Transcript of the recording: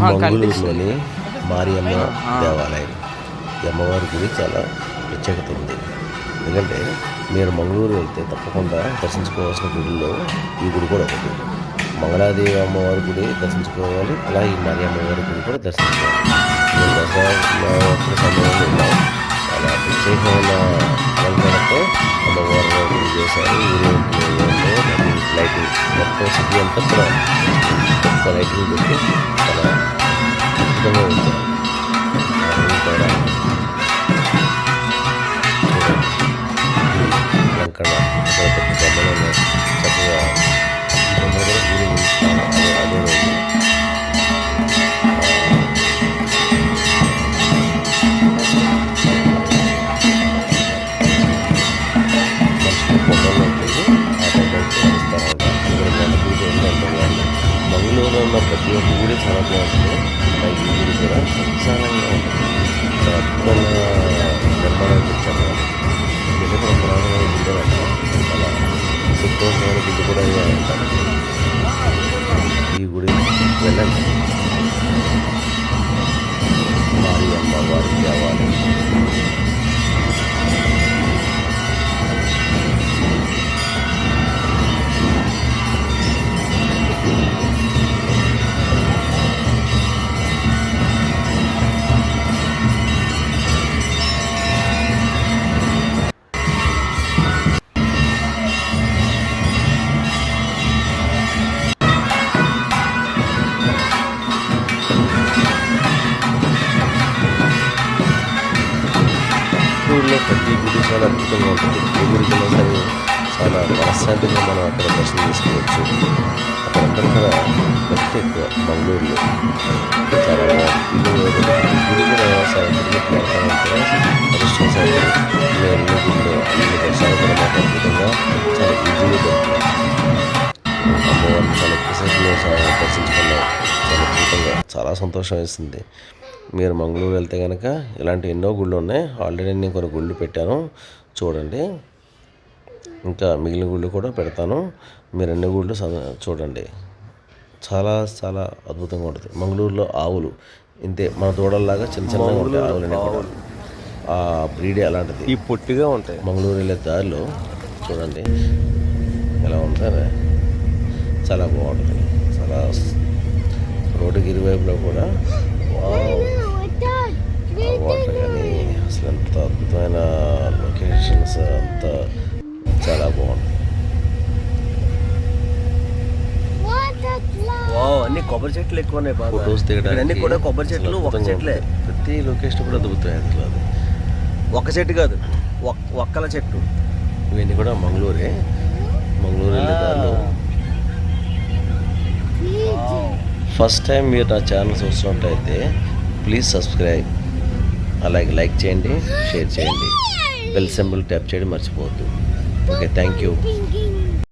మంగళూరులోని మారియమ్మ దేవాలయం. ఈ అమ్మవారి గుడి చాలా ప్రత్యేకత ఉంది. ఎందుకంటే మీరు మంగళూరు వెళ్తే తప్పకుండా దర్శించుకోవాల్సిన గుడిలో ఈ గుడి కూడా ఒకటి. మంగళాదేవి అమ్మవారి గుడి దర్శించుకోవాలి, అలా ఈ మారి అమ్మవారి గుడి కూడా దర్శించుకోవాలి. మేము దసరా సమయంలో ఉన్నాం. చాలా ప్రత్యేకమైన అలంకరణతో అమ్మవారిని గుడి చేశారు. లైటింగ్ మొత్తం సిటీ అంతా కూడా గొప్ప లైటింగ్ పెట్టి చాలా అద్భుతంగా ఉంచారు. అలంకరణ పెద్ద బొమ్మలను చక్కగా గుడి ఉంచుతారు. అదే రోజు మంగళూరులో ఉన్న ప్రతి ఒక్క గుడి చాలా బాగుంటుంది. ఈ గుడి కూడా విశాలంగా ఉంటుంది. చాలా అద్భుతంగా నిర్మాణం చేశారు. ఇది కూడా పురాణమైన గుడి అంట. చాలా సంతోషమైన గుడి కూడా అంటారు. ఈ గుడి వెళ్ళండి. మారి అమ్మవారి దేవాలయం. ఊళ్ళో ప్రతి గుడి చాలా అద్భుతంగా ఉంటుంది. ఏ గుడికి వెళ్ళినా సరే చాలా మనశ్శాంతిగా మనం అక్కడ దర్శనం చేసుకోవచ్చు. అక్కడందరూ కూడా భక్తి ఎక్కువ మంగళూరులో. చాలా గుడి కూడా సాయంత్రం అదృష్టం సాయంత్రం అన్ని గుడిలో అన్ని దర్శనాలు కూడా మాకు అద్భుతంగా చాలా ఈజీగా దొరుకుతాయి. అమ్మవారిని చాలా ఎక్కువసేపు దర్శించుకున్నాం. చాలా అద్భుతంగా చాలా సంతోషం వేస్తుంది. మీరు మంగళూరు వెళ్తే కనుక ఇలాంటి ఎన్నో గుళ్ళు ఉన్నాయి. ఆల్రెడీ నేను కొన్ని గుళ్ళు పెట్టాను, చూడండి. ఇంకా మిగిలిన గుళ్ళు కూడా పెడతాను. మీరు అన్ని గుళ్ళు చూడండి. చాలా చాలా అద్భుతంగా ఉంటుంది. మంగళూరులో ఆవులు ఇంతే మన దూడల్లాగా చిన్న చిన్నగా ఉంటాయి ఆవులని కూడా. ఆ బ్రీడే అలాంటిది. ఈ పొట్టిగా ఉంటాయి. మంగళూరు వెళ్ళే దారిలో చూడండి ఎలా ఉంటారు. చాలా బాగుంటుంది. చాలా రోడ్డుకి ఇరువైపులో కూడా వాటర్ కానీ అసలు ఎంత అద్భుతమైన లొకేషన్స్, అంతా చాలా బాగుంది. అన్ని కొబ్బరి చెట్లు ఎక్కువ ఉన్నాయి. ఫొటోస్ దిగడానికి కూడా కొబ్బరి చెట్లు, ఒక చెట్లే. ప్రతి లొకేషన్ కూడా అద్భుతమైన అసలు. అది ఒక చెట్టు కాదు, ఒక్కల చెట్టు. ఇవన్నీ కూడా మంగళూరే. మంగళూరు వెళ్ళే దారిలో ఫస్ట్ టైం మీరు నా ఛానల్ చూస్తున్నట్టయితే ప్లీజ్ సబ్స్క్రైబ్, అలాగే లైక్ చేయండి, షేర్ చేయండి, బెల్ సింబల్ ట్యాప్ చేయడం మర్చిపోవద్దు. Okay, thank you.